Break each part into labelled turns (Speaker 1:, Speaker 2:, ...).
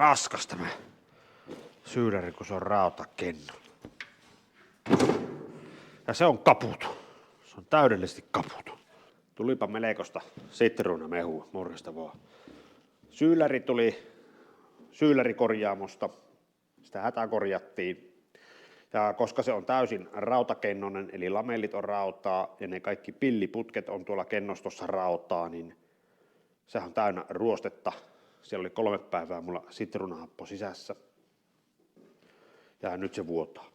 Speaker 1: raskas tämä syydäri, kun se on rautakenno. Ja se on kaputu. Se on täydellisesti kaputu. Tulipa melkoista sitruunamehua, morjesta vaan. Syylläri tuli syyllärikorjaamosta. Sitä hätäkorjattiin. Ja koska se on täysin rautakennonen, eli lamellit on rautaa ja ne kaikki pilliputket on tuolla kennostossa rautaa, niin sehän on täynnä ruostetta. Siellä oli 3 päivää mulla sitruunahappo sisässä. Ja nyt se vuotaa.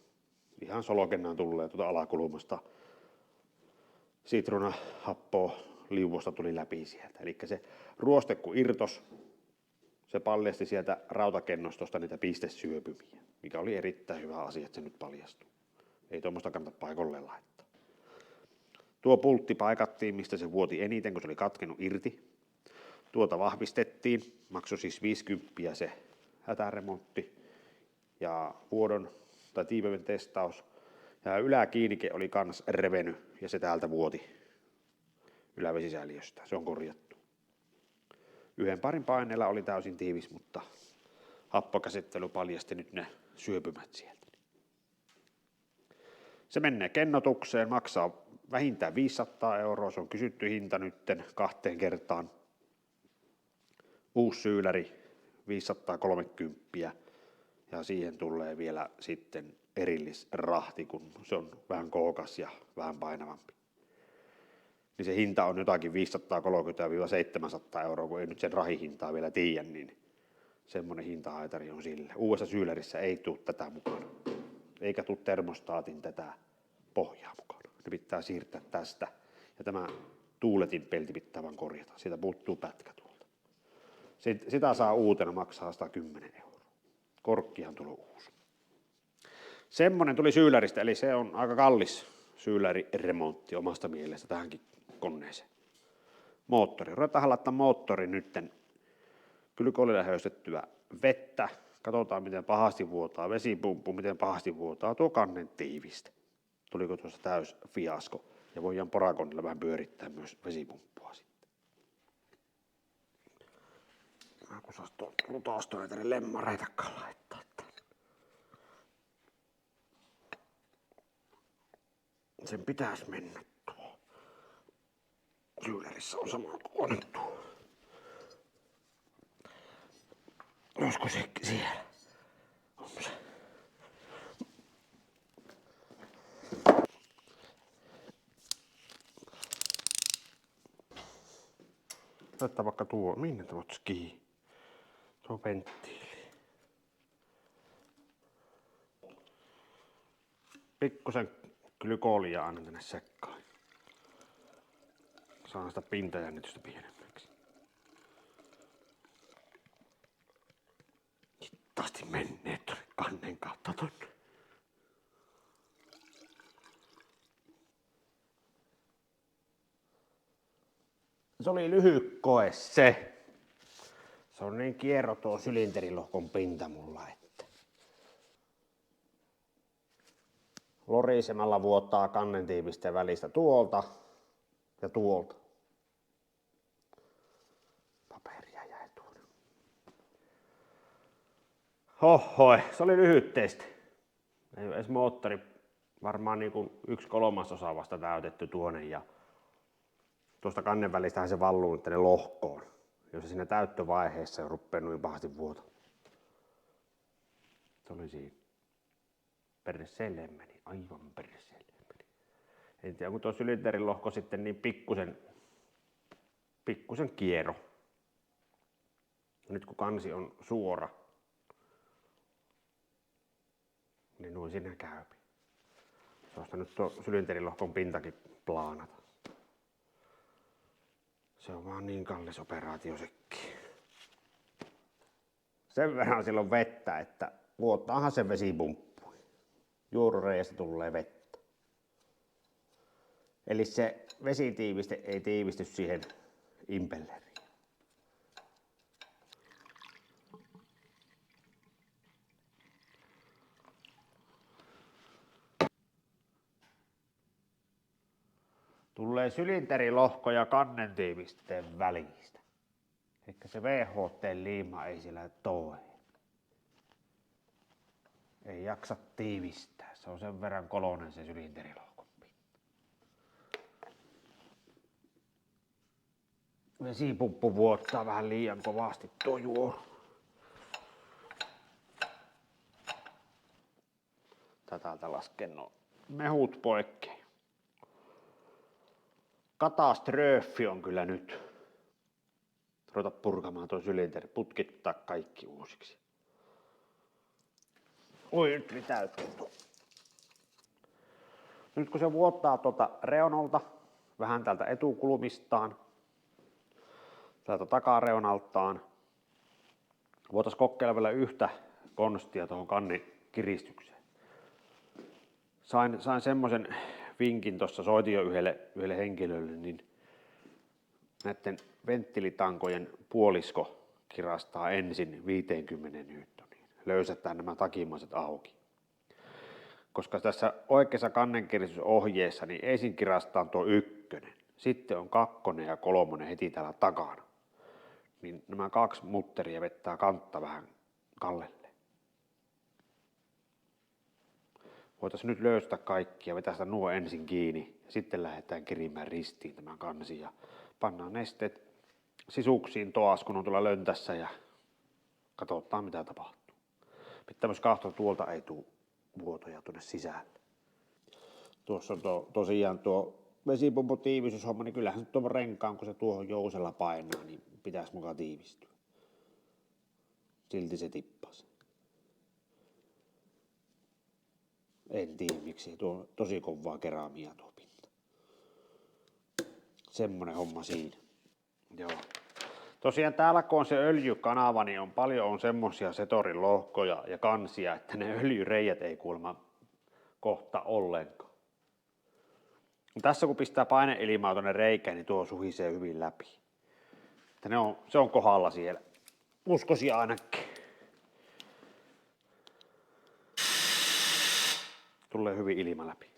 Speaker 1: Ihan solokennaan tulee tuota alakulmasta. Sitruunahappoa liuvosta tuli läpi sieltä. Eli se ruoste kun irtos, se paljasti sieltä rautakennostosta niitä pistesyöpymiä, mikä oli erittäin hyvä asia, että se nyt paljastui. Ei tuommoista kannata paikolle laittaa. Tuo pultti paikattiin, mistä se vuoti eniten, kun se oli katkenut irti. Tuota vahvistettiin, maksoi siis 50 se hätäremontti ja vuodon tai tiiveven testaus. Ja yläkiinike oli kans reveny ja se täältä vuoti ylävesisäiliöstä. Se on korjattu. 1 parin paineella oli täysin tiivis, mutta happokäsittely paljasti nyt ne syöpymät sieltä. Se menee kennotukseen, maksaa vähintään 500 €, se on kysytty hinta nytten 2 kertaan. Uusi syylläri 530 ja siihen tulee vielä sitten erillisrahti, kun se on vähän kookas ja vähän painavampi. Niin se hinta on jotakin 530–700 €, kun ei nyt sen rahihintaa vielä tiedä, niin semmoinen hintahaitari on sille. Uudessa syyllärissä ei tule tätä mukana, eikä tule termostaatin tätä pohjaa mukana. Ne pitää siirtää tästä ja tämä tuuletin pelti pitää vaan korjata. Siitä puuttuu pätkä tuolta. Sitä saa uutena, maksaa 110 €. Korkkihan tuli uusi. Semmoinen tuli syylläristä, eli se on aika kallis syylläriremontti omasta mielestä tähänkin koneeseen. Moottori. Ruvetaan laittaa moottori nytten glykolilla höystettyä vettä. Katsotaan miten pahasti vuotaa vesipumppu, miten pahasti vuotaa tuo kannen tiiviste. Tuliko tuossa täys fiasko ja voidaan porakonilla vähän pyörittää myös vesipumppua sitten. Kun saisi tuon lutaustoneiden lemmareitakaan laittaa tänne. Sen pitäisi mennä tuo. Syyllärissä on sama kuin tuo. Olisiko se siellä? On se. Laittaa vaikka tuo. Minne tuo kiinni? Tuo venttiili. Pikkusen glykolia aina tänne sekkaan. Saan sitä pintajännitystä pienemmäksi. Hittaasti menneet tuonne kannen kautta tonne. Se oli lyhyt koe se. Se on niin kierro tuo sylinterilohkon pinta mulla, että lorisemalla vuottaa kannentiivisteen välistä tuolta ja tuolta. Paperia jäi tuonne. Hohoi, se oli lyhyt testi. Ei edes moottori, varmaan niin kuin 1/3 vasta täytetty tuonne ja tuosta kannen välistähän se valluu nyt tänne lohkoon, jos se siinä täyttövaiheessa jo rupeaa noin pahasti vuoto. Se oli siinä. Perseelle meni, aivan perseelle meni. En tiedä, kun tuo sylinterin lohko sitten niin pikkusen kiero. Nyt kun kansi on suora, niin noin siinä käypi. Tuosta nyt tuo sylinterin lohkon pintakin plaanata. Se on vaan niin kallis operaatio sekin. Sen verran silloin vettä, että vuottaahan se vesipumppu. Juorureiästä tulee vettä. Eli se vesitiiviste ei tiivisty siihen impelleriin. Tulee sylinterilohko ja kannentiivisteen välistä. Eli se VHT-liima ei siellä toe. Ei jaksa tiivistää. Se on sen verran kolonen se sylinterilohkon pinta. Vesipumppu vuottaa vähän liian kovasti tuo juoru. Täältä lasken nuo mehut poikkeen. Kataströöfi on kyllä nyt. Ruveta purkamaan tuo sylinteri, putkittaa kaikki uusiksi. Oi, nyt ritäytyy tuo. Nyt kun se vuottaa tuolta reunalta, vähän täältä etukulmistaan, täältä takareunaltaan, voitaisiin kokeilla vielä yhtä konstia tuohon kannen kiristykseen. Sain semmoisen vinkin, soitin jo yhdelle henkilölle, niin näiden venttiilitankojen puolisko kirastaa ensin 50 newtoniin. Löysätään nämä takimaiset auki. Koska tässä oikeassa kannenkiristysohjeessa niin ensin kirastaa tuo 1, sitten on 2 ja 3 heti täällä takana. Niin nämä 2 mutteria vettää kantta vähän kallelle. Voitaisiin nyt löystä kaikki ja vetästä nuo ensin kiinni ja sitten lähdetään kirimään ristiin tämän kansi ja pannaan nesteet sisuksiin taas, kun on tuolla löntässä ja katsotaan mitä tapahtuu. Pitää myös katsoa, tuolta ei tule vuotoja tuonne sisälle. Tuossa on tosiaan tuo vesipumpun tiivistyshomma, niin kyllähän nyt tuon renkaan, kun se tuohon jousella painaa, niin pitäisi mukaan tiivistyä. Silti se tippasi. En tiedä miksi, tuo on tosi kovaa keraamia tuo pinta. Semmonen homma siinä. Joo. Tosiaan täällä kun on se öljykanava, niin on paljon semmosia setorin lohkoja ja kansia, että ne öljyreijät ei kuulemma kohta ollenkaan. Tässä kun pistää paineilmaa tuonne reikään, niin tuo suhisee hyvin läpi. Että se on kohdalla siellä. Uskoisin ainakin. Tulee hyvin ilma läpi.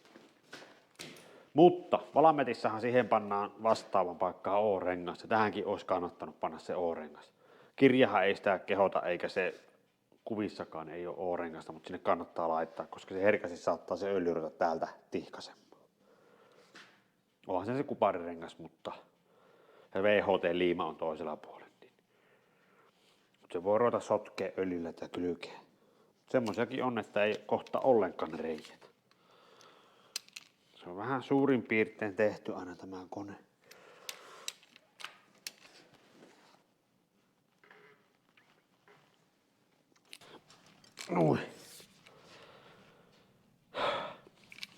Speaker 1: Mutta Valametissahan siihen pannaan vastaavan paikkaan O-rengas. Ja tähänkin olisi kannattanut panna se O-rengas. Kirjahan ei sitä kehota, eikä se kuvissakaan ei ole O-rengasta, mutta sinne kannattaa laittaa, koska se herkästi saattaa se öljy ruveta täältä tihkaisemaan. Onhan se kuparirengas, mutta se VHT-liima on toisella puolella. Mutta se voi ruveta sotkea öljyllä tai kylkeä. Semmosiakin on, että ei kohta ollenkaan reijät. Se on vähän suurin piirtein tehty aina tämä kone. Noin.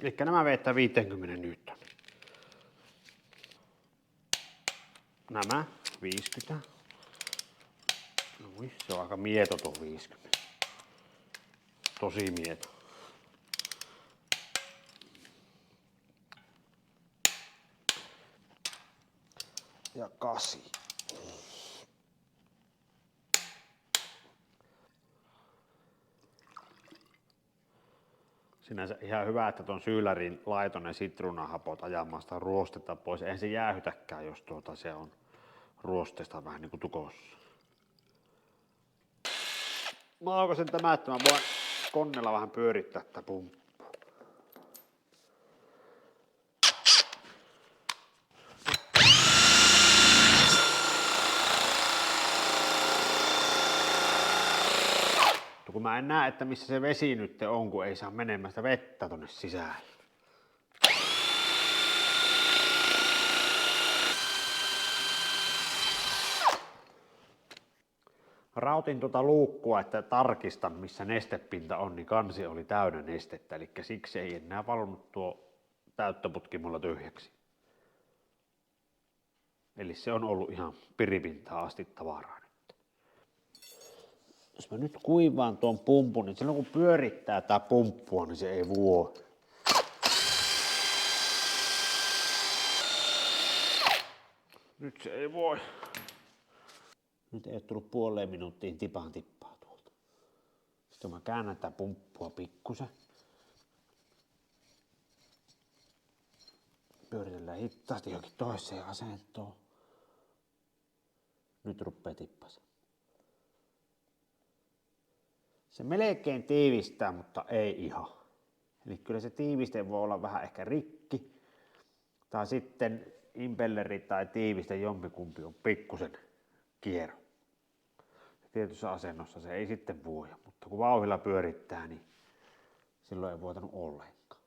Speaker 1: Elikkä nämä vetää 50 newtonia. Nämä 50. Noin, se on aika mieto tuo 50. Tosi mieto. Ja 8. Sinänsä ihan hyvä, että tuon syylärin laitoin ne sitruunahapot ajamaan sitä ruostetta pois. Eihän se jäähytäkään, jos se on ruosteesta vähän niin kuin tukossa. Mä alkoin tämä, että mä voin konnella vähän pyörittää tätä pumppua. Kun mä en näe, että missä se vesi nyt on, kun ei saa menemään sitä vettä tonne sisään. Rautin tuota luukkua, että tarkistan missä nestepinta on, niin kansi oli täynnä nestettä, eli siksi ei enää valunut tuo täyttöputki mulla tyhjäksi. Eli se on ollut ihan piripintaan asti tavaraa nyt. Jos mä nyt kuivaan tuon pumpun, niin silloin kun pyörittää tää pumppua, niin se ei vuo. Nyt se ei voi. Nyt ei ole tullut puoleen minuuttiin tippaa tuolta. Sitten mä käännän tää pumppua pikkusen. Pyöritellään hitaasti johonkin toiseen asentoon. Nyt ruppee tippasemaan. Se melkein tiivistää, mutta ei ihan. Eli kyllä se tiiviste voi olla vähän ehkä rikki. Tai sitten impelleri tai tiiviste jompikumpi on pikkusen kiero. Tietyssä asennossa se ei sitten vuoja, mutta kun vauhdilla pyörittää, niin silloin ei vuotanut ollenkaan.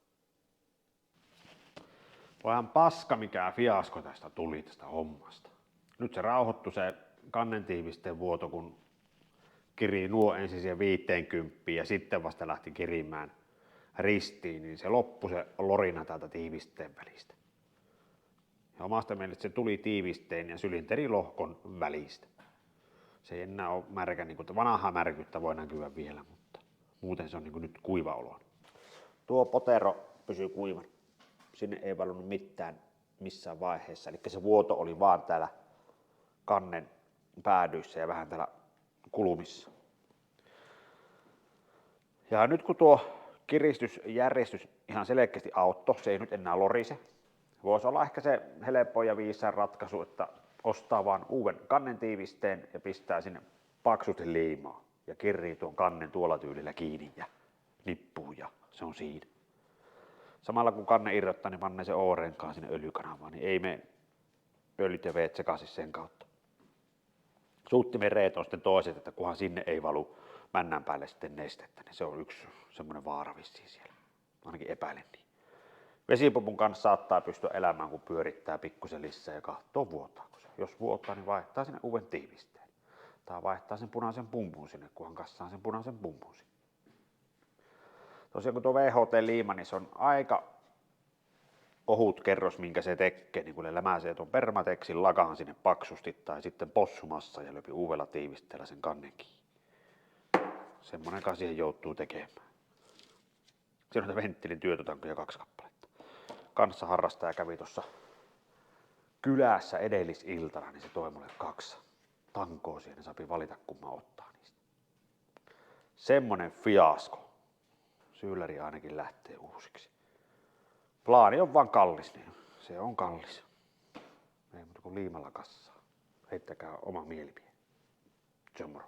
Speaker 1: Vähän paska mikä fiasko tästä tuli tästä hommasta. Nyt se rauhoittui se kannentiivisteen vuoto, kun kiri nuo ensin siihen 50 ja sitten vasta lähti kirimään ristiin, niin se loppui se lorina täältä tiivisteen välistä. Ja omasta mielestä se tuli tiivisteen ja sylinterilohkon välistä. Se ei enää ole märkä, niin kuin vanhaa märkyyttä voi näkyä vielä, mutta muuten se on niin kuin nyt kuiva olo. Tuo potero pysyy kuivan. Sinne ei valunut mitään missään vaiheessa, eli se vuoto oli vaan täällä kannen päädyissä ja vähän täällä kulmissa. Ja nyt kun tuo kiristysjärjestys ihan selkeästi auttoi, se ei nyt enää lorise. Voisi olla ehkä se helppo ja viisaan ratkaisu, että ostaa vaan uuden kannentiivisteen ja pistää sinne paksusti liimaa ja kirrii tuon kannen tuolla tyylillä kiinni ja nippuu ja se on siinä. Samalla kun kanne irrottaa, niin panee se O-renkaan sinne öljykanavaan, niin ei mene öljyt ja veet sekaisin sen kautta. Suuttimen reet on sitten toiset, että kunhan sinne ei valu männän päälle sitten nestettä, niin se on yksi semmoinen vaara vissiin siellä. Ainakin epäilen niin. Vesipupun kanssa saattaa pystyä elämään, kun pyörittää pikkusen lisää ja kahtoo vuotaako se. Jos vuotaa, niin vaihtaa sinne uuden tiivisteen. Tai vaihtaa sen punaisen pumpun sinne, kunhan kassaan sen punaisen pumpun sinne. Tosiaan kun tuo VHT-liima, niin se on aika ohut kerros, minkä se tekee, niin kun ne lämäisee tuon Permatexin lakaan sinne paksusti tai sitten possumassa ja löpi uudella tiivisteellä sen kannen kiinni. Semmoinen kai siihen joutuu tekemään. Siinä on venttiilin työtötankoja 2 kappaletta. Kanssa harrastaja kävi tuossa kylässä edellisiltana, niin se toi mulle 2 tankoa siihen, ne saapi valita kumman ottaa niistä. Semmonen fiasko. Syylläri ainakin lähtee uusiksi. Plaani on vaan kallis, niin se on kallis. Ei muuta kuin liimalla kassaa. Heittäkää oma mielipide. Se on moro.